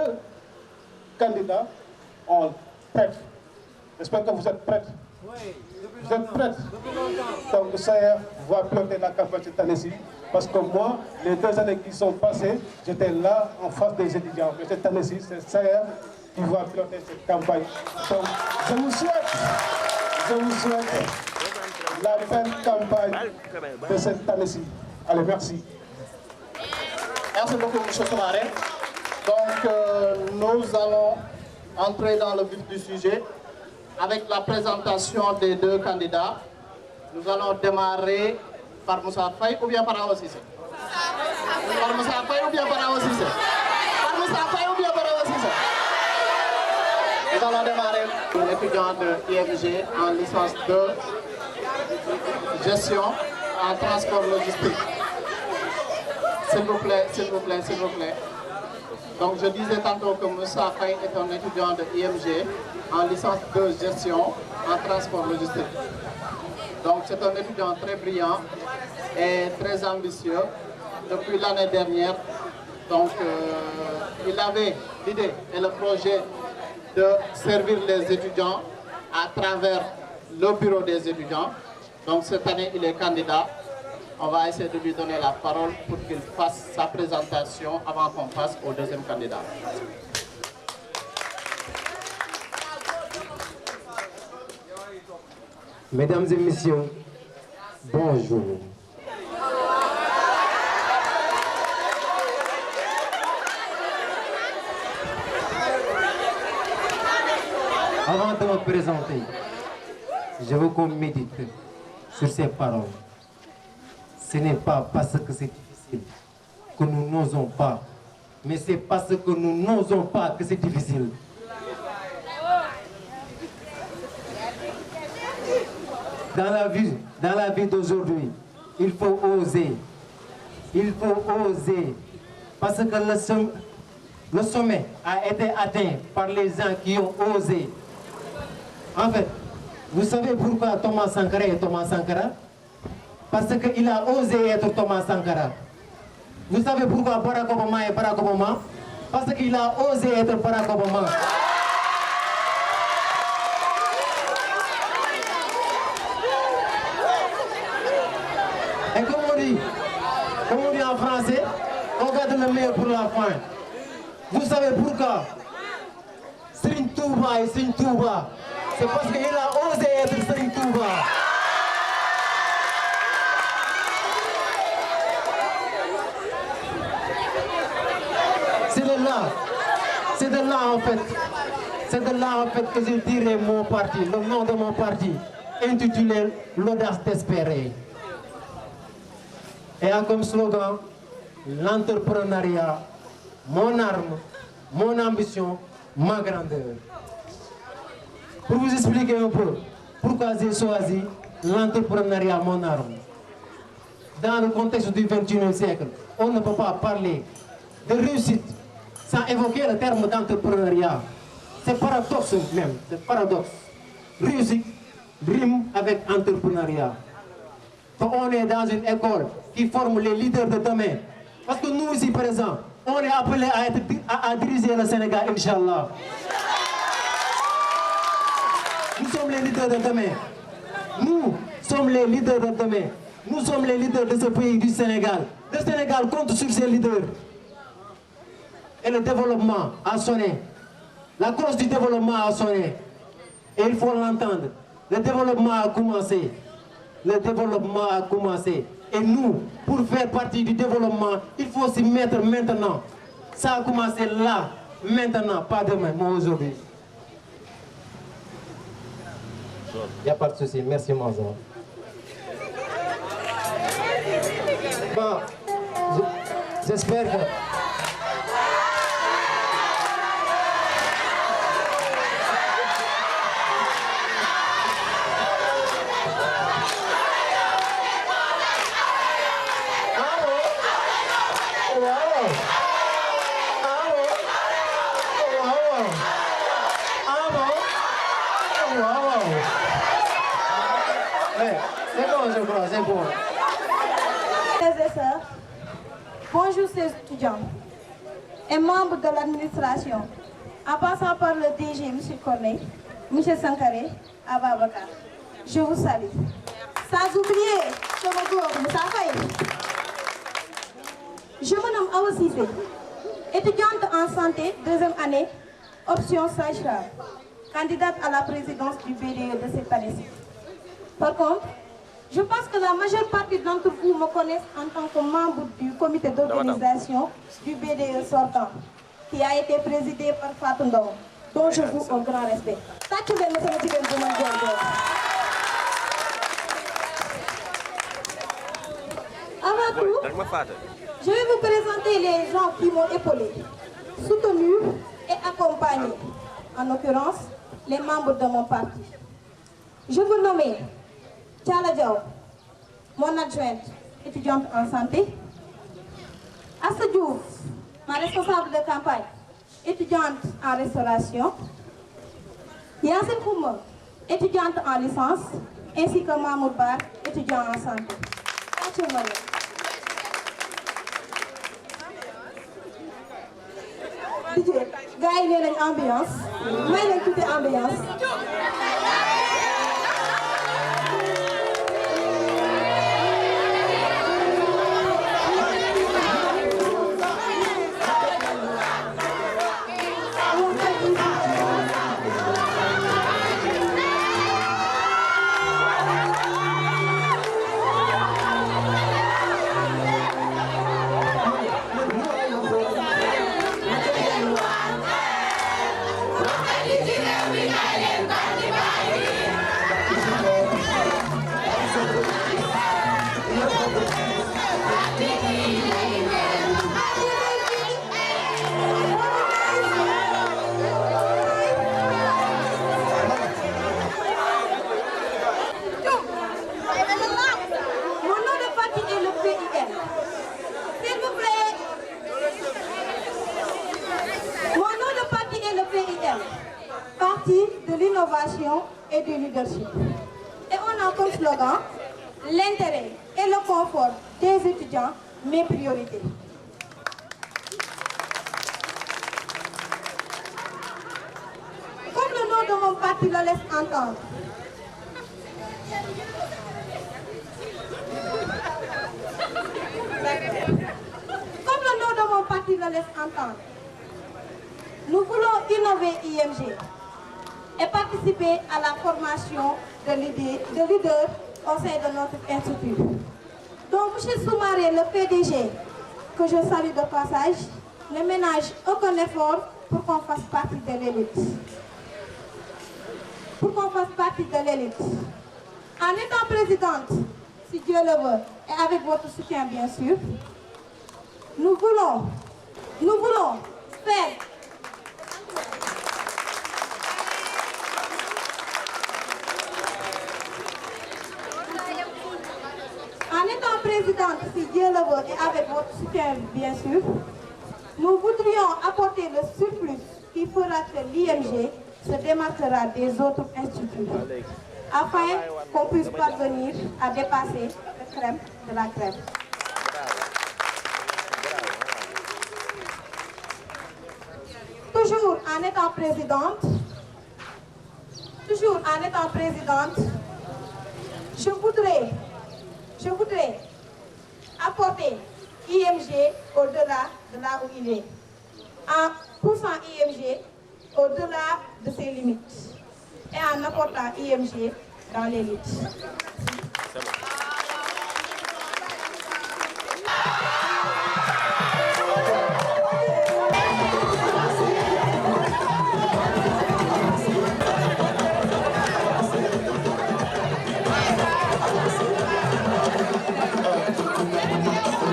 deux candidats ont prêt. J'espère que vous êtes prêts. Oui, vous êtes prêts. Donc le SAER va piloter la campagne cette année-ci. Parce que moi, les 2 années qui sont passées, j'étais là en face des étudiants. Mais cette année-ci, c'est le SAER qui va piloter cette campagne. Donc je vous souhaite la belle campagne de cette année-ci. Allez, merci. Merci beaucoup, M. Soumaré. Donc, nous allons entrer dans le vif du sujet avec la présentation des 2 candidats. Nous allons démarrer par Moussa Faye ou bien par Awa Cissé. Par Moussa Faye ou bien par Awa Cissé. Par Moussa Faye ou bien par Awa Cissé. Nous allons démarrer pour l'étudiant de IMG en licence 2, gestion en transport logistique. S'il vous plaît, s'il vous plaît, s'il vous plaît. Donc je disais tantôt que Moussa Faye est un étudiant de IMG en licence 2 gestion en transport logistique. Donc c'est un étudiant très brillant et très ambitieux depuis l'année dernière. Donc il avait l'idée et le projet de servir les étudiants à travers le bureau des étudiants. Donc cette année il est candidat. On va essayer de lui donner la parole pour qu'il fasse sa présentation avant qu'on passe au deuxième candidat. Mesdames et messieurs, bonjour. Avant de me présenter, je veux qu'on médite sur ces paroles. Ce n'est pas parce que c'est difficile que nous n'osons pas, mais c'est parce que nous n'osons pas que c'est difficile. Dans la vie d'aujourd'hui, il faut oser. Il faut oser. Parce que le sommet a été atteint par les gens qui ont osé. En fait, vous savez pourquoi Thomas Sankara est Thomas Sankara? Parce qu'il a osé être Thomas Sankara. Vous savez pourquoi Barack Obama est Barack Obama? Parce qu'il a osé être Barack Obama. Et comme on dit en français, on garde le meilleur pour la fin. Vous savez pourquoi Serigne Touba est Serigne Touba? C'est parce qu'il a osé être Serigne Touba. C'est de là en fait que je dirais mon parti, le nom de mon parti, intitulé L'audace d'espérer. Et a comme slogan, l'entrepreneuriat, mon arme, mon ambition, ma grandeur. Pour vous expliquer un peu pourquoi j'ai choisi l'entrepreneuriat, mon arme. Dans le contexte du XXIe siècle, on ne peut pas parler de réussite sans évoquer le terme d'entrepreneuriat. C'est paradoxe même, c'est paradoxe. Réussite rime avec entrepreneuriat. Donc on est dans une école qui forme les leaders de demain. Parce que nous ici présents, on est appelés à diriger le Sénégal, Inch'Allah. Nous sommes les leaders de demain. Nous sommes les leaders de demain. Nous sommes les leaders de ce pays, du Sénégal. Le Sénégal compte sur ses leaders. Et le développement a sonné. La cause du développement a sonné. Et il faut l'entendre. Le développement a commencé. Le développement a commencé. Et nous, pour faire partie du développement, il faut s'y mettre maintenant. Ça a commencé là, maintenant, pas demain, mais aujourd'hui. Il n'y a pas de souci. Merci, Manzor. Bon, j'espère que... Frères et sœurs, bonjour ces étudiants. et membres de l'administration, en passant par le DG, M. Corneille, M. Sankaré, Ababakar. Je vous salue. Sans oublier Moussa Faye. Je me nomme Awa Cissé, étudiante en santé, deuxième année, option sage-femme, candidate à la présidence du BDE de cette année-ci. Par contre, je pense que la majeure partie d'entre vous me connaissent en tant que membre du comité d'organisation du BDE sortant, qui a été présidé par Fatou Ndong, dont je vous un grand respect. Avant tout, je vais vous présenter les gens qui m'ont épaulé, soutenu et accompagné, en l'occurrence les membres de mon parti. Je vous nomme Tchala Diaw, mon adjointe étudiante en santé, Assa Diouf, ma responsable de campagne, étudiante en restauration, Yassine Kouma, étudiante en licence, ainsi que Mamoud Bar, étudiant en santé. DJ, gars yi nee nañ ambiance, may leen tuuti ambiance. Et du leadership. Et on a comme slogan l'intérêt et le confort des étudiants, mes priorités. Comme le nom de mon parti le laisse entendre, nous voulons innover IMG et participer à la formation de leaders au sein de notre institut. Donc, M. Soumaré, le PDG, que je salue de passage, ne ménage aucun effort pour qu'on fasse partie de l'élite. En étant présidente, si Dieu le veut, et avec votre soutien bien sûr, nous voulons faire présidente, si Dieu le veut, et avec votre soutien bien sûr, nous voudrions apporter le surplus qui fera que l'IMG se démarquera des autres instituts, afin qu'on puisse parvenir à dépasser la crème de la crème. Toujours en étant présidente, je voudrais apporter IMG au-delà de là où il est, en poussant IMG au-delà de ses limites et en apportant IMG dans l'élite.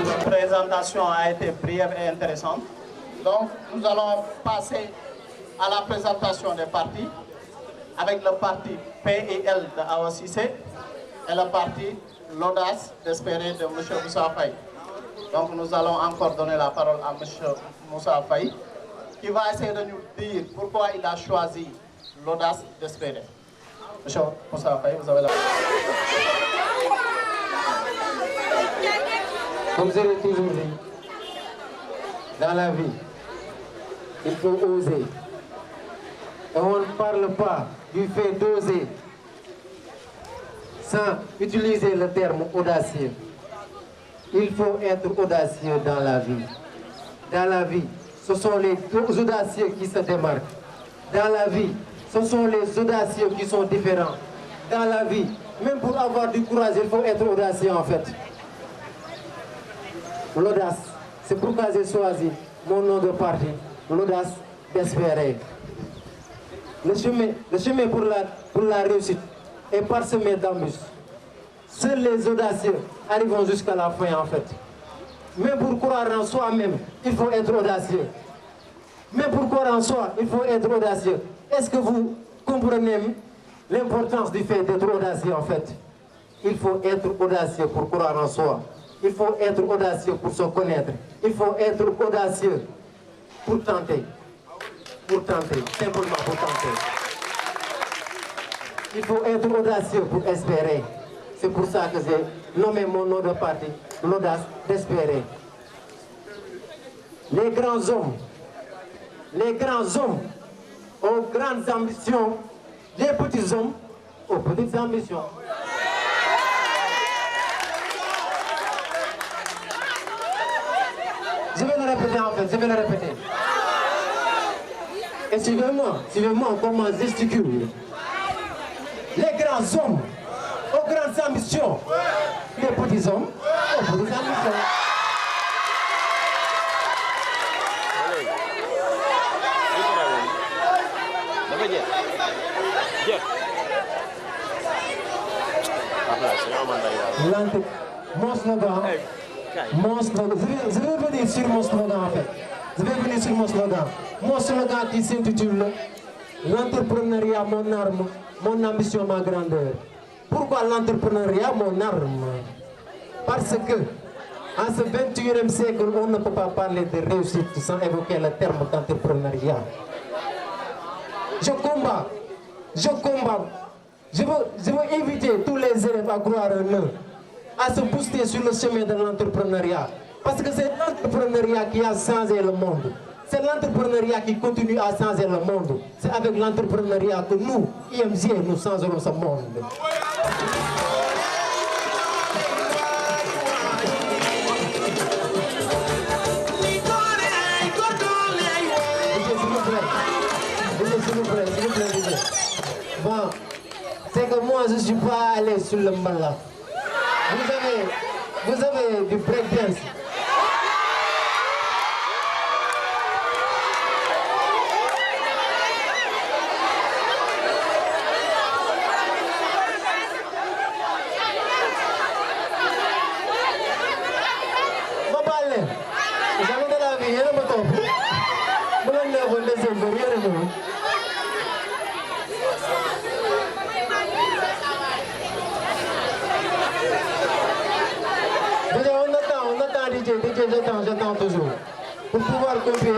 La présentation a été brève et intéressante. Donc, nous allons passer à la présentation des partis avec le parti PIL de Awa Cissé et le parti L'Audace d'Espérer de M. Moussa Faye. Donc, nous allons encore donner la parole à M. Moussa Faye qui va essayer de nous dire pourquoi il a choisi L'Audace d'Espérer. M. Moussa Faye, vous avez la parole. Comme je l'ai toujours dit, dans la vie, il faut oser. Et on ne parle pas du fait d'oser sans utiliser le terme audacieux. Il faut être audacieux dans la vie. Dans la vie, ce sont les audacieux qui se démarquent. Dans la vie, ce sont les audacieux qui sont différents. Dans la vie, même pour avoir du courage, il faut être audacieux en fait. L'audace, c'est pourquoi j'ai choisi mon nom de parti, l'audace d'espérer. Le chemin pour la réussite est parsemé d'embûches. Seuls les audacieux arrivent jusqu'à la fin en fait. Mais pour croire en soi-même, il faut être audacieux. Mais pour croire en soi, il faut être audacieux. Est-ce que vous comprenez l'importance du fait d'être audacieux en fait? Il faut être audacieux pour croire en soi. Il faut être audacieux pour se connaître. Il faut être audacieux pour tenter. Pour tenter, simplement pour tenter. Il faut être audacieux pour espérer. C'est pour ça que j'ai nommé mon nom de parti, l'audace d'espérer. Les grands hommes aux grandes ambitions, les petits hommes aux petites ambitions. Je vais le répéter en fait, je vais le répéter. Et suivez-moi comment je gesticule. Les grands hommes aux grandes ambitions, les petits hommes aux petites ambitions. Mon slogan, je vais venir sur mon slogan en fait. Je vais venir sur mon slogan. Mon slogan qui s'intitule l'entrepreneuriat, mon arme, mon ambition, ma grandeur. Pourquoi l'entrepreneuriat, mon arme? Parce que en ce 21e siècle, on ne peut pas parler de réussite sans évoquer le terme d'entrepreneuriat. Je combat. Je veux inviter tous les élèves à croire en eux, à se booster sur le chemin de l'entrepreneuriat. Parce que c'est l'entrepreneuriat qui a changé le monde. C'est l'entrepreneuriat qui continue à changer le monde. C'est avec l'entrepreneuriat que nous, IMG, nous changerons ce monde. S'il vous plaît. Bon, c'est que moi je ne suis pas allé sur le mbala. Vous avez du breakdance. J'attends toujours. Pour pouvoir copier.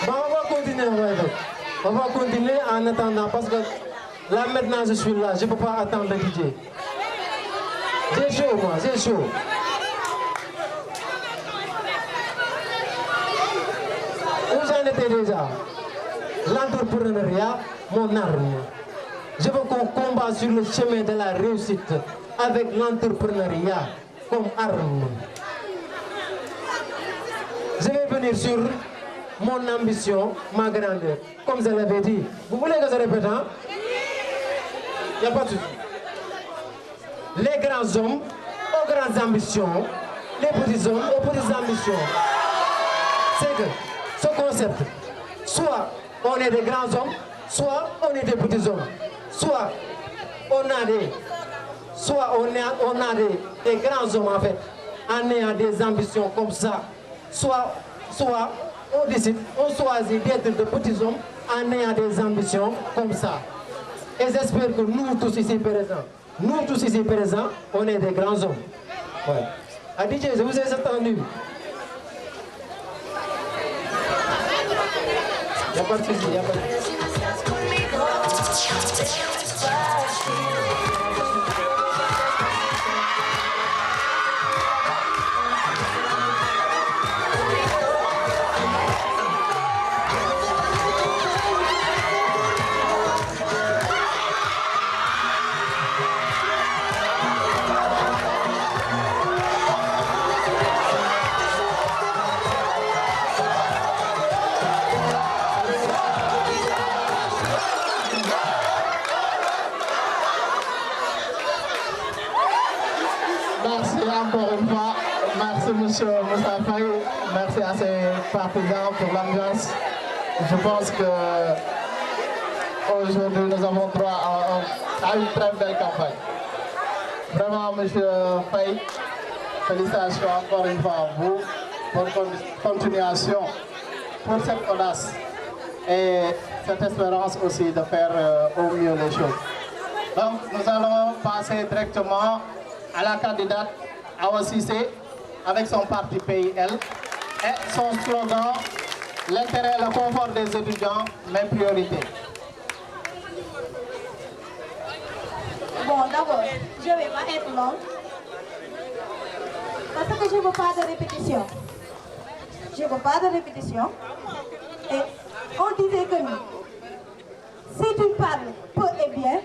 Bon, on va continuer en attendant parce que là maintenant je suis là, je ne peux pas attendre le DJ. J'ai chaud moi, j'ai chaud. Où j'en étais déjà? L'entrepreneuriat, mon arme. Je veux qu'on combat sur le chemin de la réussite avec l'entrepreneuriat comme arme. Je vais venir sur mon ambition, ma grandeur. Comme je l'avais dit. Vous voulez que je répète, hein? Il n'y a pas de souci. Les grands hommes aux grandes ambitions, les petits hommes aux petites ambitions. C'est que ce concept, soit on est des grands hommes, soit on est des petits hommes. Soit on a des grands hommes en fait, en ayant des ambitions comme ça. Soit on décide, on choisit d'être de petits hommes en ayant des ambitions comme ça. Et j'espère que nous tous ici présents, on est des grands hommes. Ouais. À DJ, je vous ai attendu. Il n'y a pas de souci, il n'y a pas de souci. Encore une fois, merci monsieur Moussa Faye, merci à ses partisans pour l'ambiance. Je pense que aujourd'hui nous avons droit à une très belle campagne. Vraiment monsieur Faye, félicitations encore une fois à vous pour continuation, pour cette audace et cette espérance aussi de faire au mieux les choses. Donc nous allons passer directement à la candidate Awa Cissé avec son parti PIL et son slogan « L'intérêt et le confort des étudiants, mes priorités ». Bon, d'abord, je ne vais pas être longue parce que je ne veux pas de répétition. Je ne veux pas de répétition. Et on disait que si tu parles peu et bien,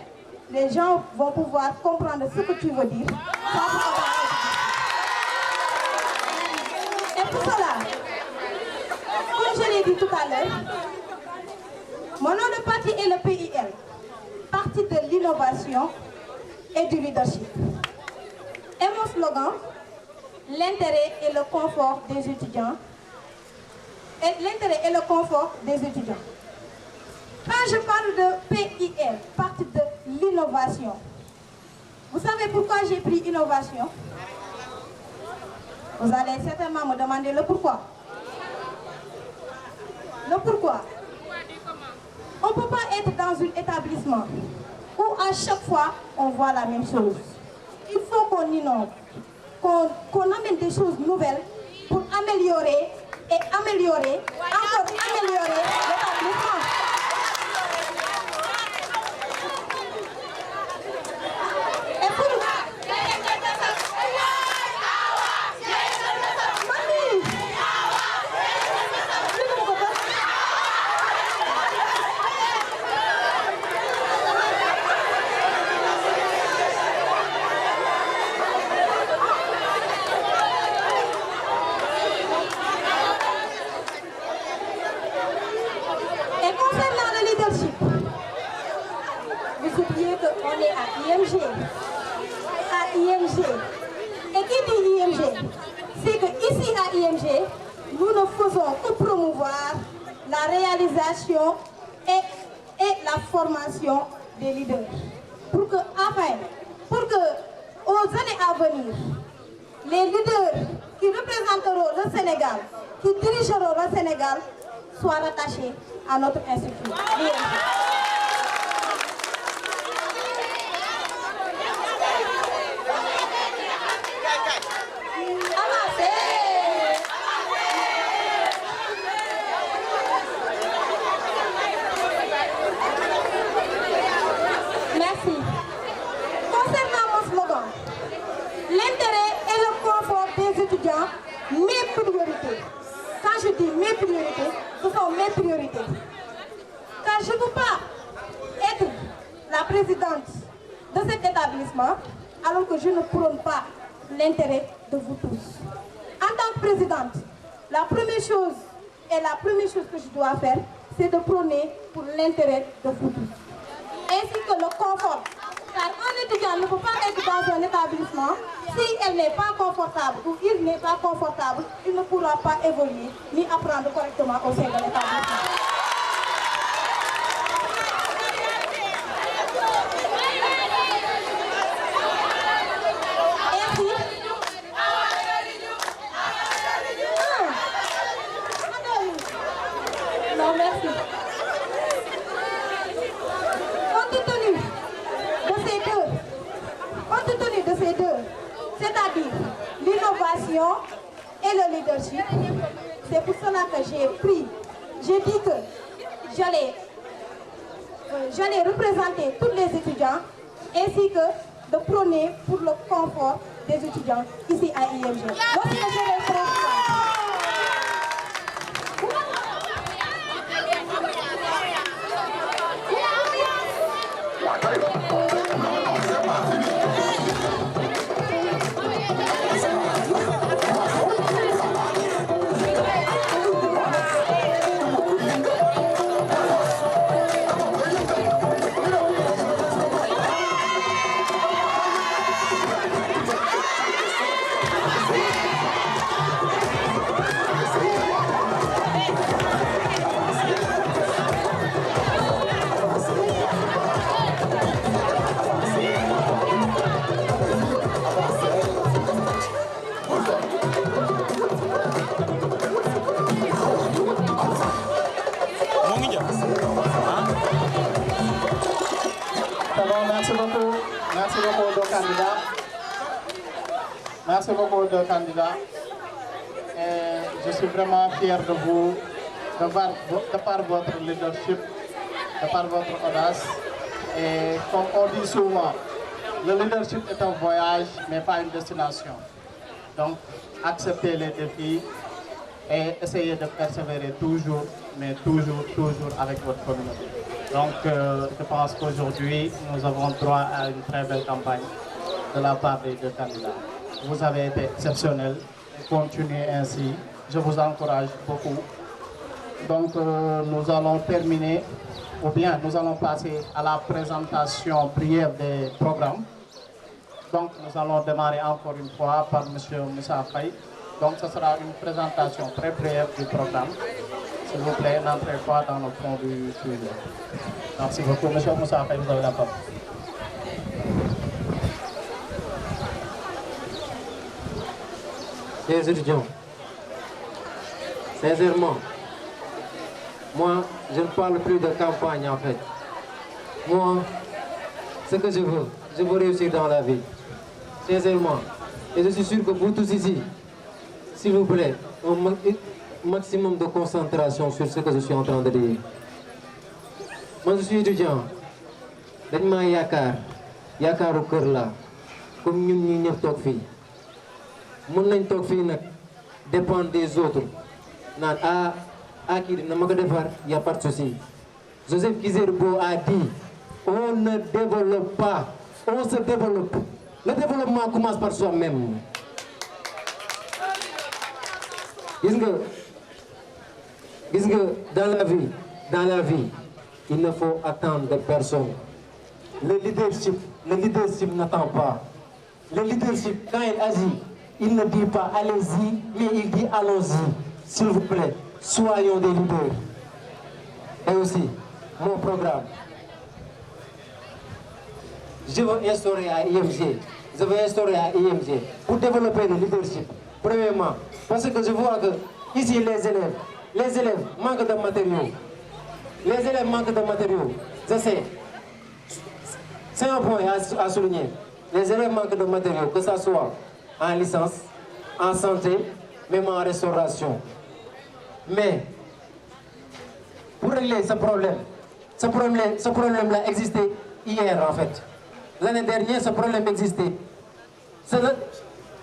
les gens vont pouvoir comprendre ce que tu veux dire. Et pour cela, comme je l'ai dit tout à l'heure, mon nom de parti est le PIL, parti de l'innovation et du leadership. Et mon slogan, l'intérêt et le confort des étudiants. L'intérêt et le confort des étudiants. Quand je parle de PIL, parti de l'innovation, vous savez pourquoi j'ai pris innovation? Vous allez certainement me demander le pourquoi. Le pourquoi. On ne peut pas être dans un établissement où à chaque fois on voit la même chose. Il faut qu'on innove, qu'on amène des choses nouvelles pour améliorer et améliorer, encore améliorer l'établissement. Et qui dit IMG, c'est que ici à IMG, nous ne faisons que promouvoir la réalisation et la formation des leaders. Pour que aux années à venir, les leaders qui représenteront le Sénégal, qui dirigeront le Sénégal, soient rattachés à notre institut. Merci. Concernant mon slogan, l'intérêt et le confort des étudiants, mes priorités. Quand je dis mes priorités, ce sont mes priorités. Car je ne peux pas être la présidente de cet établissement alors que je ne prône pas l'intérêt de vous tous. En tant que présidente, la première chose que je dois faire, c'est de prôner pour l'intérêt de vous tous. Ainsi que le confort. Car un étudiant ne peut pas être dans un établissement si elle n'est pas confortable ou il n'est pas confortable, il ne pourra pas évoluer ni apprendre correctement au sein de l'établissement. Non, merci. Compte tenu de ces deux, c'est-à-dire l'innovation et le leadership, c'est pour cela que j'ai dit que j'allais j'allais représenter tous les étudiants ainsi que de prôner pour le confort des étudiants ici à IMG. Voici le géré principal. Merci beaucoup aux deux candidats. Et je suis vraiment fier de vous, de par votre leadership, de par votre audace. Et comme on dit souvent, le leadership est un voyage, mais pas une destination. Donc, acceptez les défis et essayez de persévérer toujours, mais toujours avec votre communauté. Donc, je pense qu'aujourd'hui, nous avons droit à une très belle campagne de la part des deux candidats. Vous avez été exceptionnels, continuez ainsi, je vous encourage beaucoup. Donc nous allons terminer, ou bien nous allons passer à la présentation briève des programmes. Donc nous allons démarrer encore une fois par M. Moussa Faye. Donc ce sera une présentation très brève du programme. S'il vous plaît, n'entrez pas dans le fond du sujet. Merci beaucoup. M. Moussa Faye, vous avez la parole. Chers étudiants, sincèrement, moi, je ne parle plus de campagne en fait. Moi, ce que je veux réussir dans la vie. Sincèrement. Et je suis sûr que vous tous ici, s'il vous plaît, un maximum de concentration sur ce que je suis en train de dire. Moi, je suis étudiant. dañ maa yaakaaru kër laa comme ñun ñi ñëpp toog fii. mën nañ toog fii nag dépendre des autres naan kii dina ma ko defar y a pas de souci. Joseph Kizerbo a dit on ne développe pas, on se développe. Le développement commence par soi-même. Gis nga dans la vie il ne faut attendre de personne. Le leadership n'attend pas. Le leadership, quand il agit, il ne dit pas allez-y, mais il dit allons-y. S'il vous plaît, soyons des leaders. Et aussi, mon programme. Je veux instaurer à IMG. Pour développer le leadership. Premièrement, parce que je vois que ici les élèves manquent de matériaux. Je sais. C'est un point à souligner. Les élèves manquent de matériaux, que ce soit en licence, en santé, même en restauration. Mais, pour régler ce problème-là existait hier en fait. L'année dernière, ce problème existait.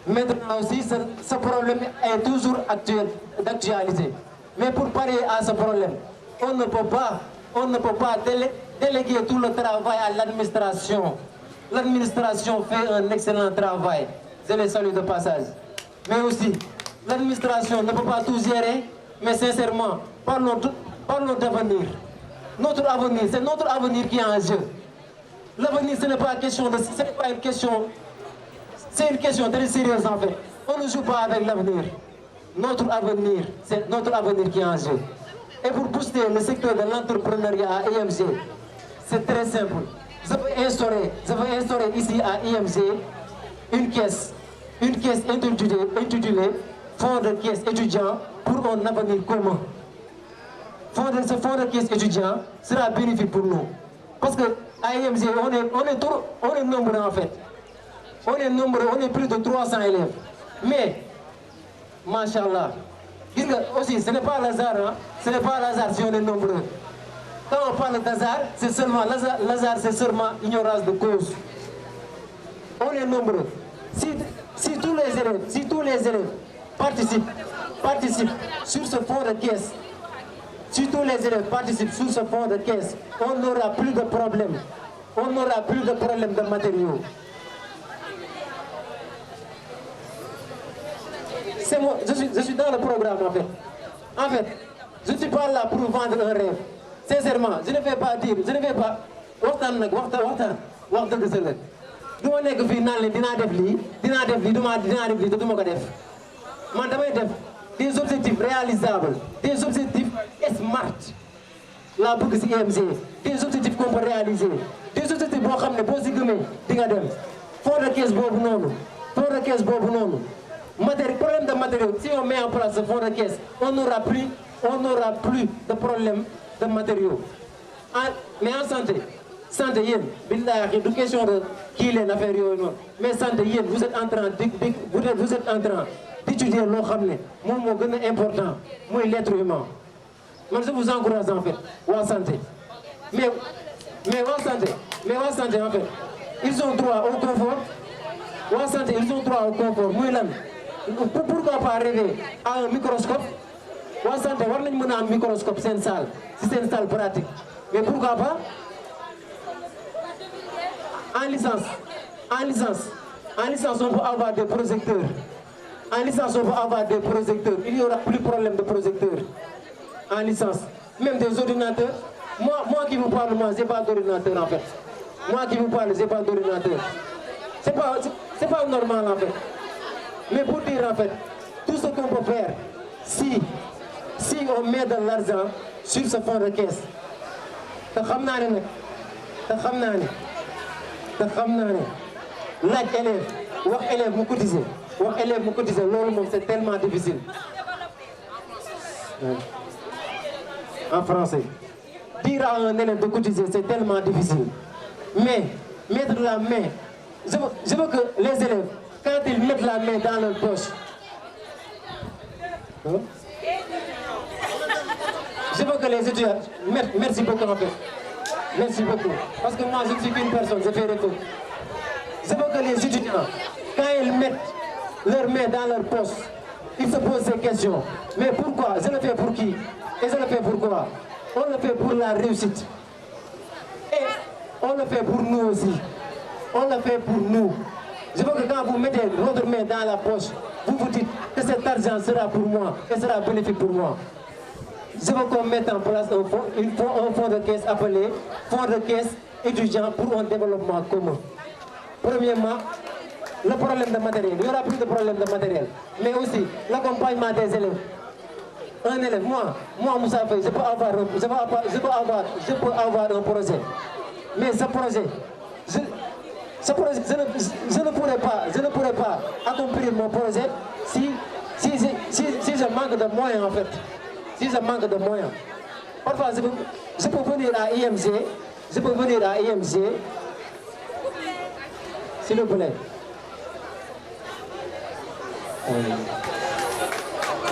Maintenant aussi, ce problème est toujours d'actualité. Mais pour parer à ce problème, on ne peut pas déléguer tout le travail à l'administration. L'administration fait un excellent travail. Je les salue de passage. Mais aussi, l'administration ne peut pas tout gérer, mais sincèrement, parlons d'avenir. Notre avenir, c'est notre avenir qui est en jeu. L'avenir, ce n'est pas une question, c'est une question très sérieuse en fait. On ne joue pas avec l'avenir. Notre avenir, c'est notre avenir qui est en jeu. Et pour booster le secteur de l'entrepreneuriat à IMG, c'est très simple. Je veux instaurer ici à IMG une caisse intitulée Fonds de caisse étudiant pour un avenir commun. Ce fonds de caisse étudiant sera bénéfique pour nous. Parce que à IMG, on est nombreux en fait. On est plus de 300 élèves. Mais, machallah, aussi, ce n'est pas l'hasard, hein? Ce n'est pas l'hasard si on est nombreux. Quand on parle d'hasard, c'est seulement l'hasard, c'est seulement ignorance de cause. On est nombreux. Si tous les élèves participent sur ce fonds de caisse, si tous les élèves participent sur ce fonds de caisse, on n'aura plus de problème. On n'aura plus de problème de matériaux. C'est moi, je suis dans le programme en fait. En fait, je ne suis pas là pour vendre un rêve. Sincèrement, je ne vais pas dire, je ne vais pas waxtaan wax dëgg sa la. Du ma nekk fii naan leen dinaa def lii dinaa def lii te du ma ko def. Man damay def des objectifs réalisables, des objectifs smart. laa bëgg ci IMG, des objectifs qu'on peut réaliser, des objectifs boo xam ne boo ci gëmee di nga dem. Fonds de caisse boobu noonu, problème de matériaux, si on met en place ce fonds de caisse, on n'aura plus de problème de matériaux. Mais en santé yéen billahi du question de kii leen affaire yooyu noonu, mais santé yéen vous êtes en train d'étudier loo xam ne moom moo gën a important mooy l'être humain. Man je vous encourage en fait waa santé mais waa santé en fait ils ont droit au confort. Waa santé ils ont droit au confort muy lan. Pourquoi pas rêver à un microscope? Waa santé war nañ mën a am microscope seen salle, si seen salle pratique. Mais pourquoi pas? En licence, on peut avoir des projecteurs. Il n'y aura plus de problème de projecteurs. En licence, même des ordinateurs. Moi qui vous parle, j'ai pas d'ordinateur en fait. C'est pas normal en fait. Mais pour dire en fait, tout ce qu'on peut faire, si on met de l'argent sur ce fonds de caisse, te xam naa ne laaj élève wax élève mu cotiser loolu moom c'est tellement difficile. En français, dire à un élève de cotiser c'est tellement difficile. Mais mettre la main, je veux que les élèves, quand ils mettent la main dans leur poche, je veux que les étudiants, merci beaucoup en fait. Merci beaucoup. Parce que moi, je ne suis qu'une personne, je fais des fautes. Je veux que les étudiants, quand ils mettent leurs mains dans leur poche, ils se posent ces questions. Mais pourquoi? Je le fais pour qui? Et je le fais pourquoi? On le fait pour la réussite. Et on le fait pour nous aussi. On le fait pour nous. Je veux que quand vous mettez votre main dans la poche, vous vous dites que cet argent sera pour moi et sera bénéfique pour moi. Je veux qu'on mette en place un fonds de caisse appelé fonds de caisse étudiant pour un développement commun. Premièrement, le problème de matériel. Il n'y aura plus de problème de matériel. Mais aussi l'accompagnement des élèves. Un élève, moi Moussa Faye, je peux avoir un projet. Mais ce projet, je ne pourrais pas accomplir mon projet si je manque de moyens en fait. Si je manque de moyens. Parfois, je peux venir à IMG. S'il vous plaît.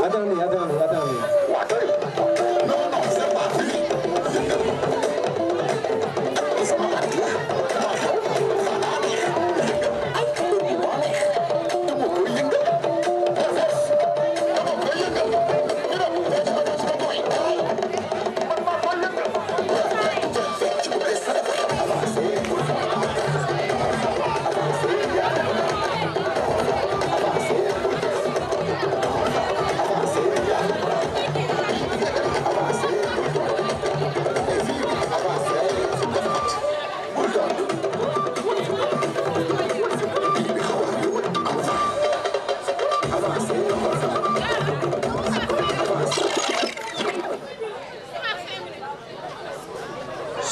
Attendez.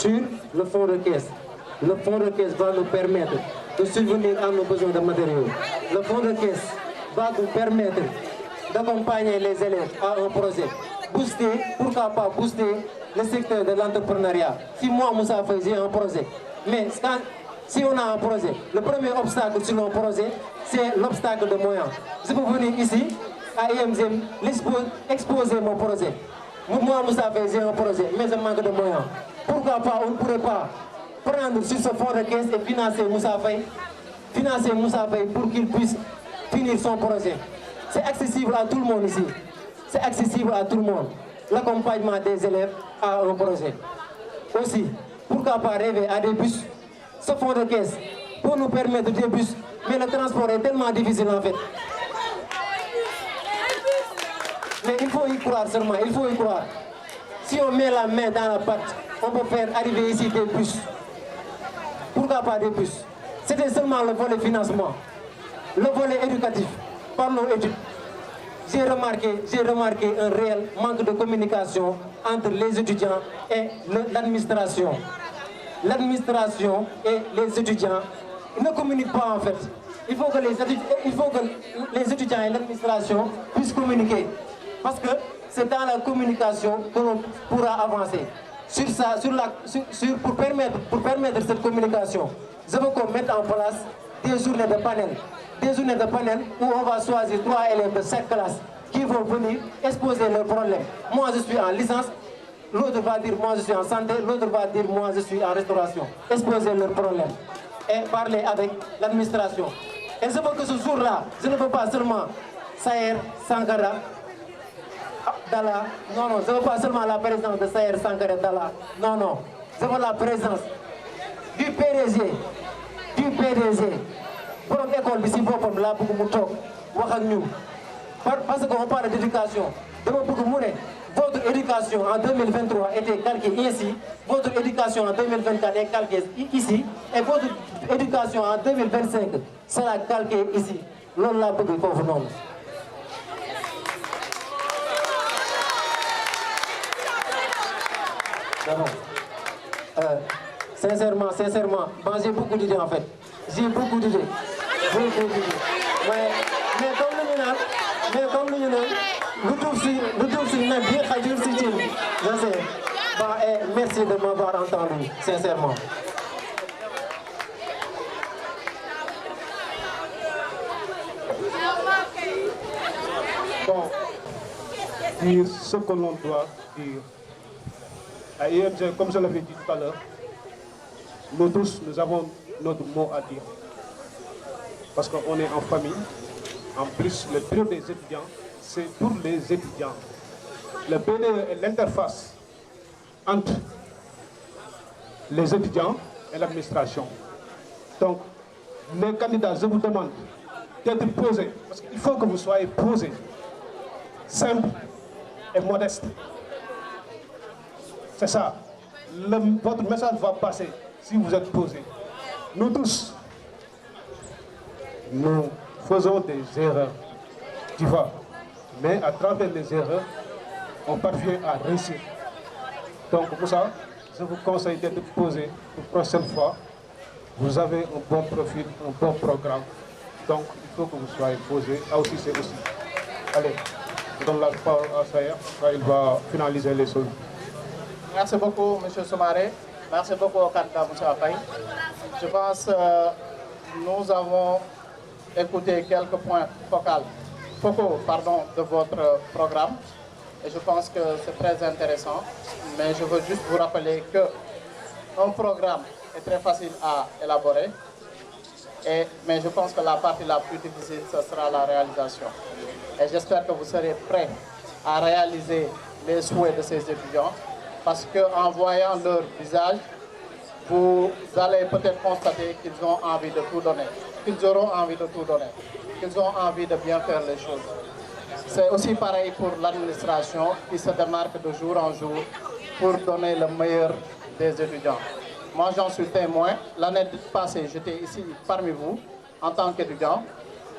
Sur le fonds de caisse. Le fonds de caisse va nous permettre de subvenir à nos besoins de matériaux. Le fonds de caisse va nous permettre d'accompagner les élèves à un projet. Pourquoi pas booster le secteur de l'entrepreneuriat. Si moi, Moussa Faye, j'ai un projet, mais si on a un projet, le premier obstacle sur nos projets, c'est l'obstacle de moyens. Je peux venir ici, à IMG, exposer mon projet. Moi, Moussa Faye, j'ai un projet, mais je manque de moyens. Pourquoi pas, on ne pourrait pas prendre sur ce fonds de caisse et financer Moussa Faye pour qu'il puisse finir son projet. C'est accessible à tout le monde ici. C'est accessible à tout le monde. L'accompagnement des élèves à un projet. Aussi, pourquoi pas rêver à des bus? Ce fonds de caisse pour nous permettre des bus, mais le transport est tellement difficile en fait. Mais il faut y croire seulement, il faut y croire. Si on met la main dans la pâte, on peut faire arriver ici des bus. Pourquoi pas des bus? C'était seulement le volet financement. Le volet éducatif, parlons études. J'ai remarqué un réel manque de communication entre les étudiants et l'administration. L'administration et les étudiants ne communiquent pas en fait. Il faut que les étudiants et l'administration puissent communiquer. Parce que c'est dans la communication que l'on pourra avancer. Pour permettre cette communication, je veux qu'on mette en place des journées de panel. Des journées de panel où on va choisir 3 élèves de chaque classe qui vont venir exposer leurs problèmes. Moi je suis en licence, l'autre va dire moi je suis en santé, l'autre va dire moi je suis en restauration. Exposer leurs problèmes et parler avec l'administration. Et je veux que ce jour-là, je ne veux pas seulement Saher Sankara Dalla, non, je ne veux pas seulement la présence de Saher Sankara Dalla, non, je veux la présence du PDG, pour l'école ici, pour la pour mu toog wax ak ñun parce qu'on parle d'éducation. Dama bëgg mu ne votre éducation en 2023 était calquée ici, votre éducation en 2024 est calquée ici, et votre éducation en 2025 sera calquée ici. Loolu laa bëgg foofu noonu. Sincèrement, moi j'ai beaucoup d'idées en fait. J'ai beaucoup d'idées. Mais comme nous bien xajul si cin. Je sais. Merci de m'avoir entendu, sincèrement. Bon, dire ce que l'on doit dire. À IMG, comme je l'avais dit tout à l'heure, nous tous, nous avons notre mot à dire. Parce qu'on est en famille. En plus, le bureau des étudiants, c'est pour les étudiants. Le BDE est l'interface entre les étudiants et l'administration. Donc, les candidats, je vous demande d'être posés, parce qu'il faut que vous soyez posés, simples et modestes. C'est ça. Votre message va passer si vous êtes posés. Nous tous, nous faisons des erreurs, tu vois. Mais à travers les erreurs, on parvient à réussir. Donc pour ça, je vous conseille d'être posé pour la prochaine fois. Vous avez un bon profil, un bon programme. Donc il faut que vous soyez posé. Ah aussi, c'est aussi. Allez, je donne la parole à Saher. Il va finaliser les choses. Merci beaucoup, M. Soumaré. Merci beaucoup au candidat Moussa Faye. Je pense que nous avons écouté quelques points focaux de votre programme. Et je pense que c'est très intéressant. Mais je veux juste vous rappeler qu'un programme est très facile à élaborer. Mais je pense que la partie la plus difficile, ce sera la réalisation. Et j'espère que vous serez prêts à réaliser les souhaits de ces étudiants. Parce qu'en voyant leur visage, vous allez peut-être constater qu'ils ont envie de tout donner, qu'ils auront envie de tout donner, qu'ils ont envie de bien faire les choses. C'est aussi pareil pour l'administration qui se démarque de jour en jour pour donner le meilleur des étudiants. Moi, j'en suis témoin. L'année passée, j'étais ici parmi vous en tant qu'étudiant,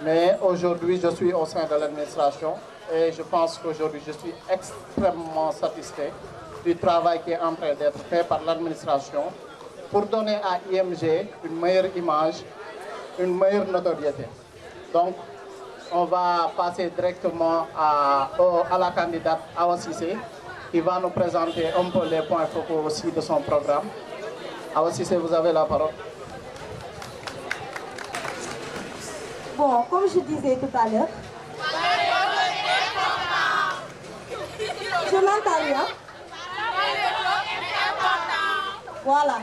mais aujourd'hui, je suis au sein de l'administration et je pense qu'aujourd'hui, je suis extrêmement satisfait du travail qui est en train d'être fait par l'administration pour donner à IMG une meilleure image, une meilleure notoriété. Donc, on va passer directement à la candidate Awa Cissé qui va nous présenter un peu les points focaux aussi de son programme. Awa Cissé, vous avez la parole. Bon, comme je disais tout à l'heure, je m'entends bien? Voilà.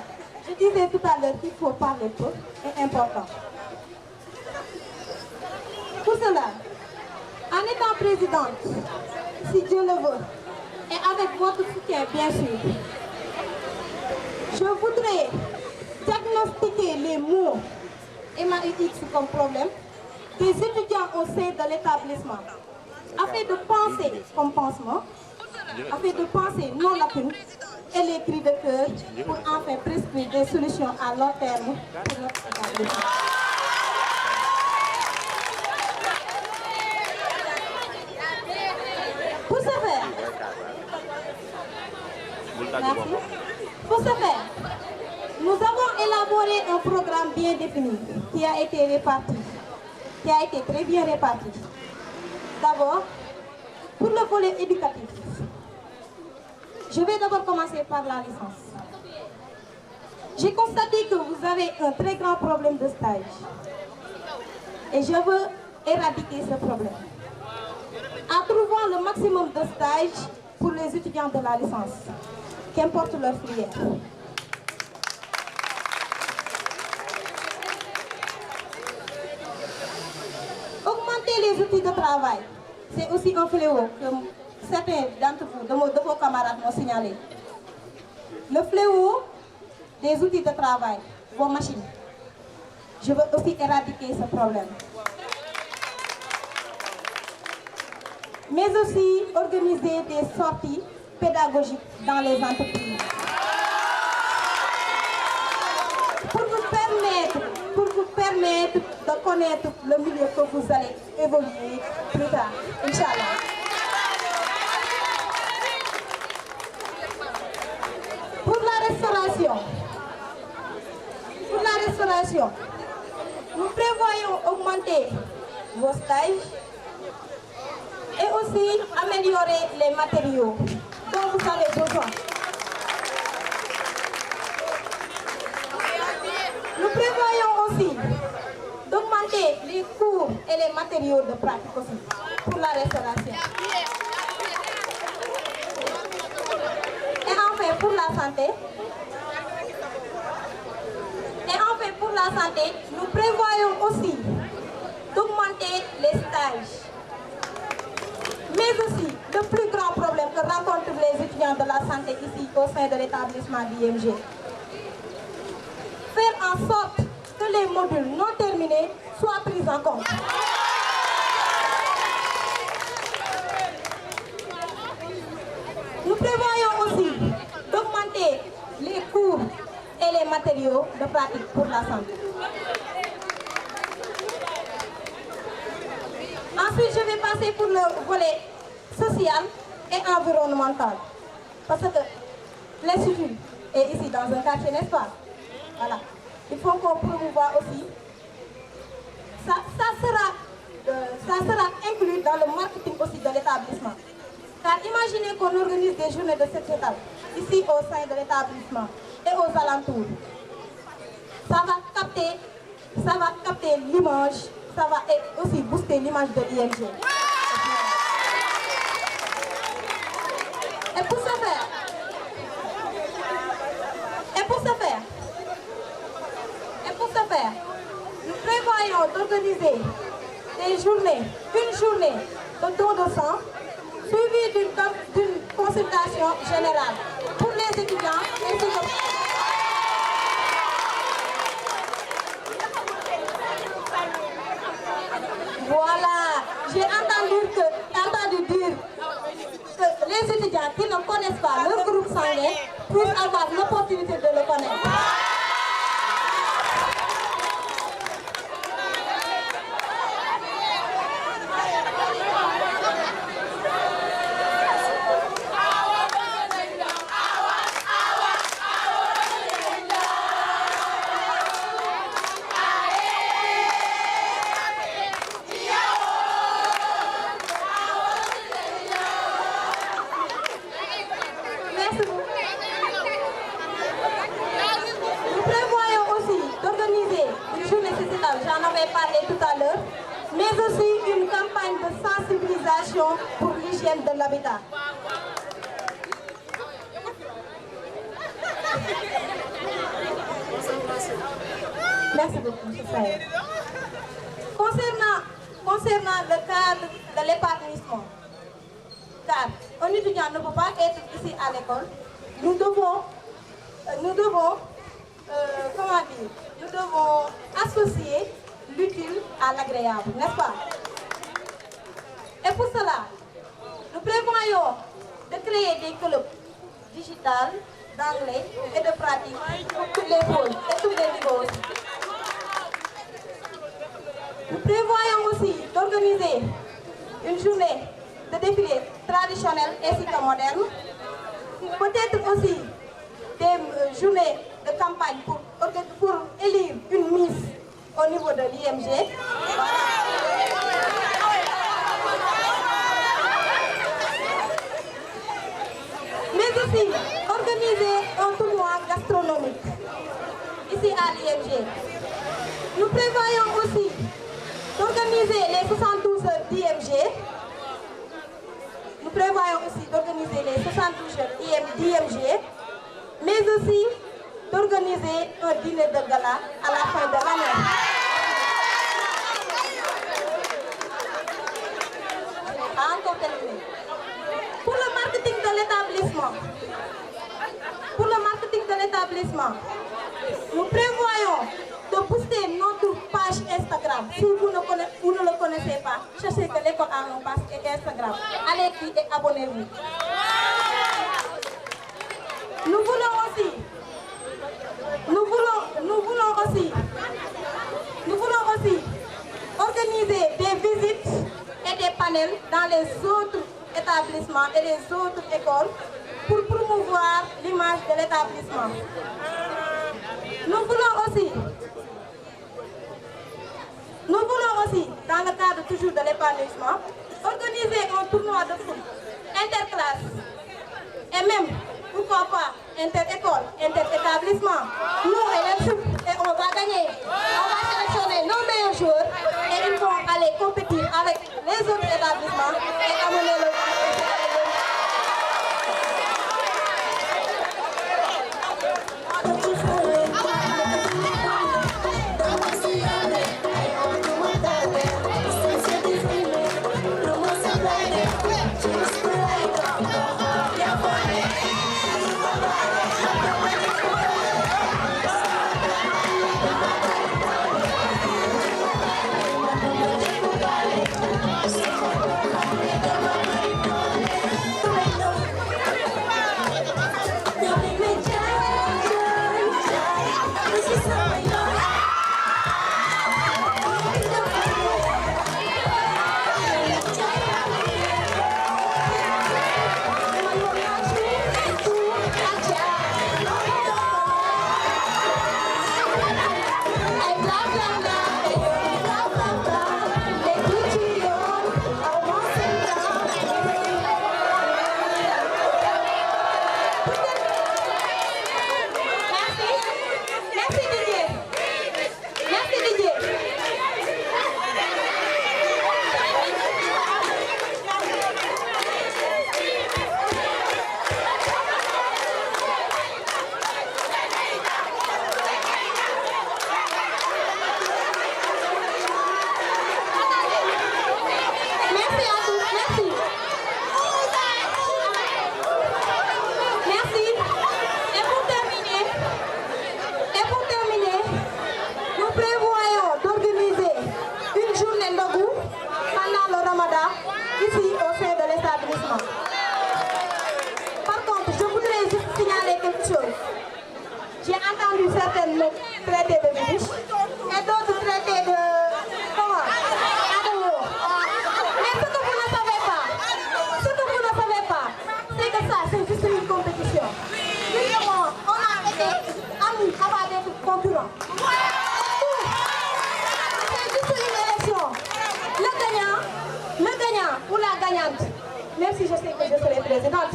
Je disais tout à l'heure qu'il faut parler peu et important. Pour cela, en étant présidente, si Dieu le veut, et avec votre soutien bien sûr, je voudrais diagnostiquer les mots MAUX comme problème des étudiants au sein de l'établissement, afin de penser comme pansement, afin de penser non lacune et les cris de cœur pour enfin prescrire des solutions à long terme pour notre établissement. Pour ce faire, merci. Pour ce faire, nous avons élaboré un programme bien défini qui a été réparti, qui a été très bien réparti. D'abord, pour le volet éducatif, je vais d'abord commencer par la licence. J'ai constaté que vous avez un très grand problème de stage. Et je veux éradiquer ce problème en trouvant le maximum de stages pour les étudiants de la licence, qu'importe leur filière. Augmenter les outils de travail, c'est aussi un fléau que certains d'entre vous, de vos camarades m'ont signalé. Le fléau des outils de travail, vos machines. Je veux aussi éradiquer ce problème. Mais aussi organiser des sorties pédagogiques dans les entreprises. Pour vous permettre de connaître le milieu que vous allez évoluer plus tard, Inch'Allah. Pour la restauration, nous prévoyons augmenter vos stages et aussi améliorer les matériaux dont vous avez besoin. Nous prévoyons aussi d'augmenter les cours et les matériaux de pratique aussi pour la restauration. Et enfin pour la santé, nous prévoyons aussi d'augmenter les stages. Mais aussi, le plus grand problème que rencontrent les étudiants de la santé ici au sein de l'établissement d'IMG. Faire en sorte que les modules non terminés soient pris en compte. Nous prévoyons aussi d'augmenter les cours et les matériaux de pratique pour la santé. Ensuite, je vais passer pour le volet social et environnemental. Parce que l'institut est ici dans un quartier, n'est-ce pas? Voilà. Il faut qu'on promouvoie aussi. Ça sera inclus dans le marketing aussi de l'établissement. Car imaginez qu'on organise des journées de cette étape ici au sein de l'établissement et aux alentours. Ça va capter l'image, ça va aussi booster l'image de l'IMG. Et pour ce faire, nous prévoyons d'organiser une journée de don de sang, suivie d'une consultation générale pour les étudiants ainsi que... Voilà, j'ai entendu dire que les étudiants qui ne connaissent pas leur groupe sanguin puissent avoir l'opportunité de le connaître. J'en avais parlé tout à l'heure, mais aussi une campagne de sensibilisation pour l'hygiène de l'habitat. Merci beaucoup, M. Saïd. Concernant le cadre de l'épanouissement, car un étudiant ne peut pas être ici à l'école, nous devons associer l'utile à l'agréable, n'est-ce pas? Et pour cela, nous prévoyons de créer des clubs digitales, d'anglais et de pratique pour tous les pôles et tous les niveaux. Nous prévoyons aussi d'organiser une journée de défilé traditionnel ainsi que moderne, peut-être aussi des journées de campagne pour élire une Miss au niveau de l'IMG. Mais aussi organiser un tournoi gastronomique ici à l'IMG. Nous prévoyons aussi d'organiser les 72 heures d'IMG. Nous prévoyons aussi d'organiser les 72 heures d'IMG, mais aussi d'organiser un dîner de gala à la fin de l'année. Encore terminé. Pour le marketing de l'établissement, nous prévoyons de booster notre page Instagram. Si vous ne le connaissez pas, cherchez que l'école a une page Instagram. Allez-y et abonnez-vous. Nous voulons aussi organiser des visites et des panels dans les autres établissements et les autres écoles pour promouvoir l'image de l'établissement. Nous voulons aussi, dans le cadre toujours de l'épanouissement, organiser un tournoi de foot interclasse et même, pourquoi pas, inter-école, inter-établissement. Nous, et on va gagner. On va sélectionner nos meilleurs joueurs et ils vont aller compétir avec les autres établissements et amener le Merci, je sais que je serai présidente.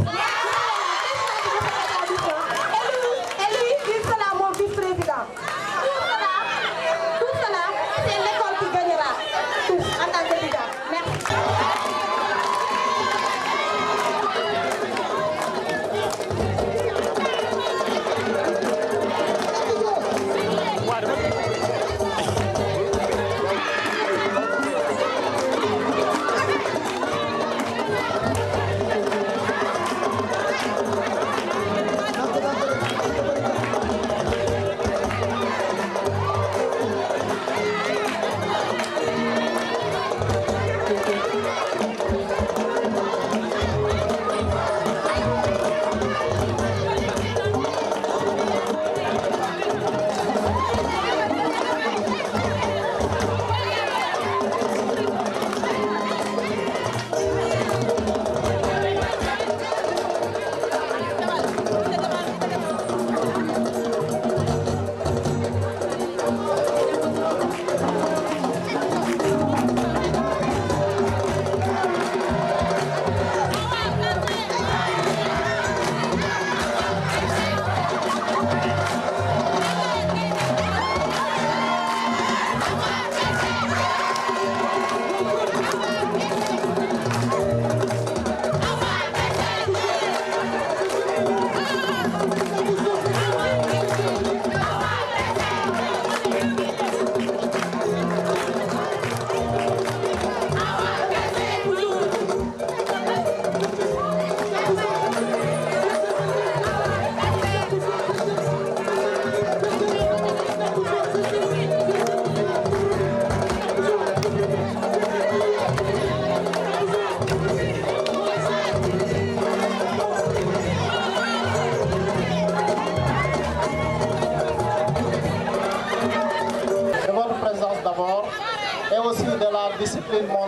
Et lui, il sera mon vice-président. Tout cela, c'est l'école qui gagnera tous en tant que leader. Merci.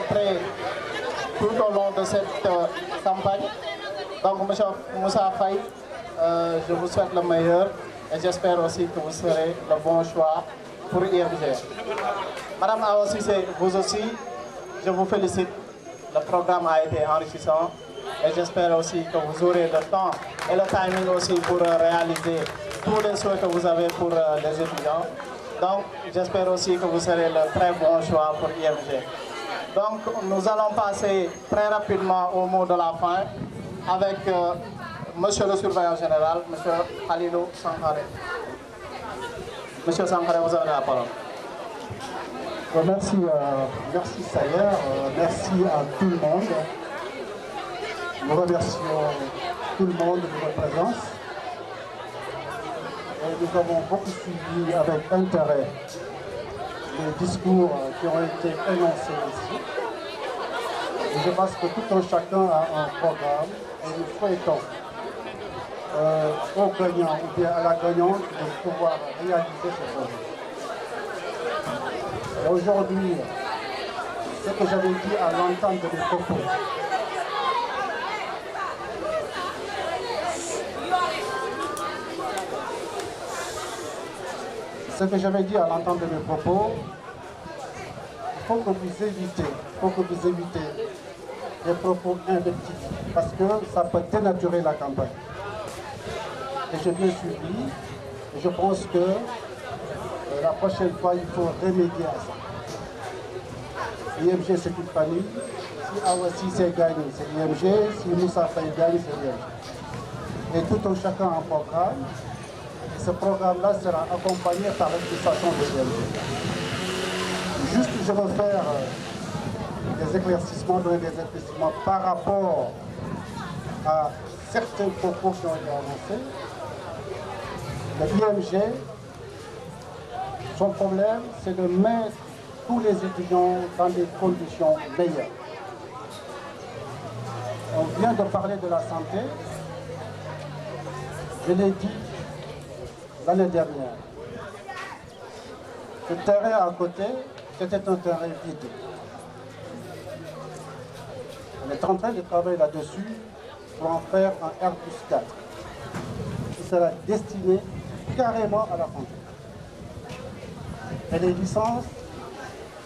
rencontré tout au long de cette campagne. Donc, M. Moussa Faye, je vous souhaite le meilleur et j'espère aussi que vous serez le bon choix pour IMG. Madame Awa Cissé, vous aussi, je vous félicite. Le programme a été enrichissant et j'espère aussi que vous aurez le temps et le timing aussi pour réaliser tous les souhaits que vous avez pour les étudiants. Donc, j'espère aussi que vous serez le très bon choix pour IMG. Donc, nous allons passer très rapidement au mot de la fin avec Monsieur le surveillant général, Monsieur Khalilou Sankhare. Monsieur Sankhare, vous avez la parole. Merci, merci Sayer, merci à tout le monde. Nous remercions tout le monde de votre présence. Et nous avons beaucoup suivi avec intérêt les discours qui ont été énoncés ici. Et je pense que tout un chacun a un programme et nous souhaitons au gagnant ou bien à la gagnante de pouvoir réaliser ce projet. Aujourd'hui, ce que j'avais dit à l'entente de mes propos, il faut que vous évitez des propos invectifs parce que ça peut dénaturer la campagne. Et j'ai bien suivi et je pense que la prochaine fois, il faut remédier à ça. IMG, c'est une famille. Si Awa Cissé gagne, c'est IMG. Si Moussa Faye gagne, c'est IMG. Et tout un chacun a un programme. Et ce programme-là sera accompagné par l'administration de l'IMG. Juste, je veux faire des éclaircissements, donner des éclaircissements par rapport à certains propos qui ont été annoncés. Le IMG, son problème, c'est de mettre tous les étudiants dans des conditions meilleures. On vient de parler de la santé. Je l'ai dit l'année dernière. Ce terrain à côté, c'était un terrain vide. On est en train de travailler là-dessus pour en faire un R+4 qui sera destiné carrément à la santé. Et les licences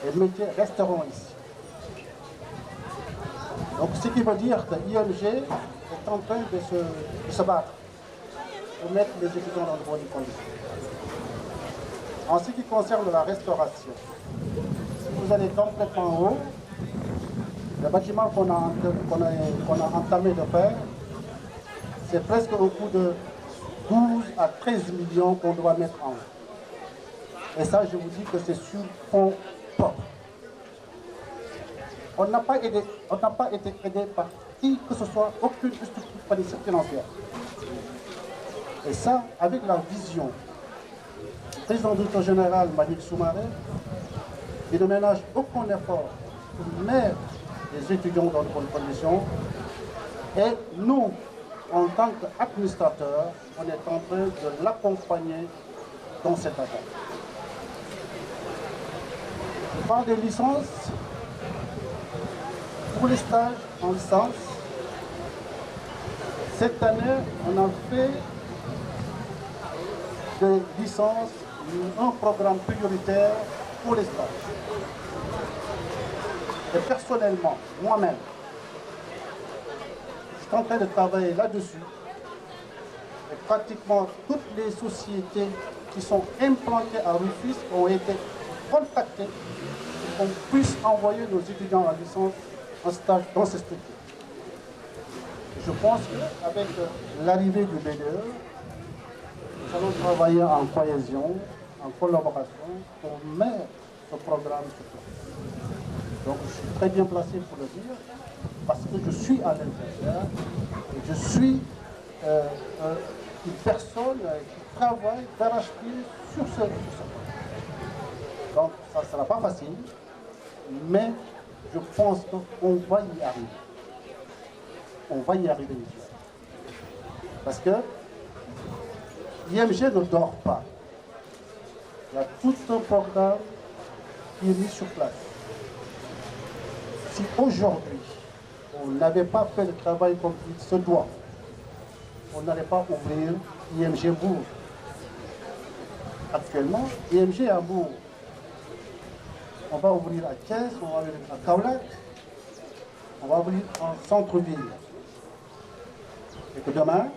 et les métiers resteront ici. Donc ce qui veut dire que l'IMG est en train de se battre pour mettre les étudiants dans de bonnes conditions. En ce qui concerne la restauration, si vous allez complètement en haut, le bâtiment qu'on a entamé de faire, c'est presque au coût de 12 à 13 millions qu'on doit mettre en haut. Et ça, je vous dis que c'est sur fonds propres. On n'a pas été aidé par qui que ce soit, aucune structure financière. Et ça, avec la vision du président du directeur général, Malik Soumaré, il ne ménage aucun effort pour mettre les étudiants dans de bonnes conditions. Et nous, en tant qu'administrateurs, on est en train de l'accompagner dans cette attaque. Je parle des licences. Pour les stages en licence, cette année, on a fait des licences, un programme prioritaire pour les stages. Et personnellement, moi-même, je suis en train de travailler là-dessus. Et pratiquement toutes les sociétés qui sont implantées à Rufisque ont été contactées pour qu'on puisse envoyer nos étudiants en licence en stage dans ces structures. Je pense qu'avec l'arrivée du BDE, nous allons travailler en cohésion, en collaboration pour mettre ce programme sur place. Donc je suis très bien placé pour le dire, parce que je suis à l'intérieur et je suis une personne qui travaille d'arrache-pied sur ce projet. Donc ça ne sera pas facile, mais je pense qu'on va y arriver. On va y arriver, monsieur. Parce que l'IMG ne dort pas. Il y a tout un programme qui est mis sur place. Si aujourd'hui, on n'avait pas fait le travail comme il se doit, on n'allait pas ouvrir IMG Bourg. Actuellement, IMG à Bourg, on va ouvrir à Thiès, on va ouvrir à Kaolack, on va ouvrir en centre-ville. Et que demain,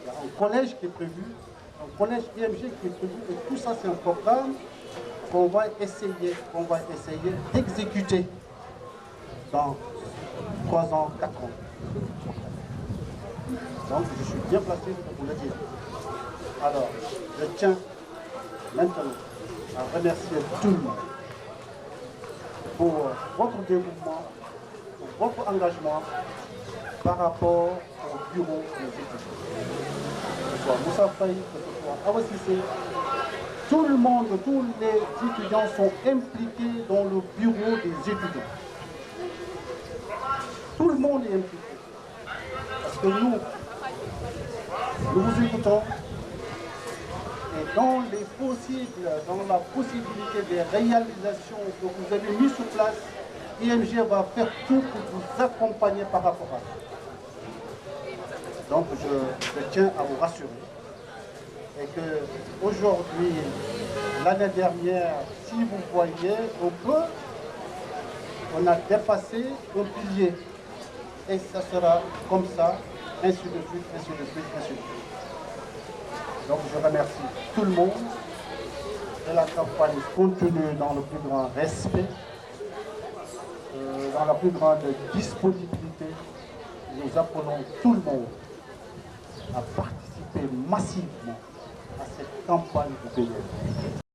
il y a un collège qui est prévu, un collège IMG qui est prévu, et tout ça c'est un programme qu'on va essayer d'exécuter dans 3 ans, 4 ans. Donc je suis bien placé pour vous le dire. Alors, je tiens maintenant à remercier tout le monde pour votre dévouement, pour votre engagement par rapport au bureau des étudiants. Que ce soit Moussa Faye, que ce soit Awa Cissé, tout le monde, tous les étudiants sont impliqués dans le bureau des étudiants. Tout le monde est impliqué. Parce que nous vous écoutons et dans la possibilité des réalisations que vous avez mises sur place, IMG va faire tout pour vous accompagner par rapport à ça. Donc je tiens à vous rassurer et que aujourd'hui, l'année dernière, si vous voyez, on a dépassé un pilier et ça sera comme ça, ainsi de suite, ainsi de suite, ainsi de suite. Donc je remercie tout le monde et la campagne continue dans le plus grand respect, dans la plus grande disponibilité. Nous appelons tout le monde à participer massivement à cette campagne de PDS.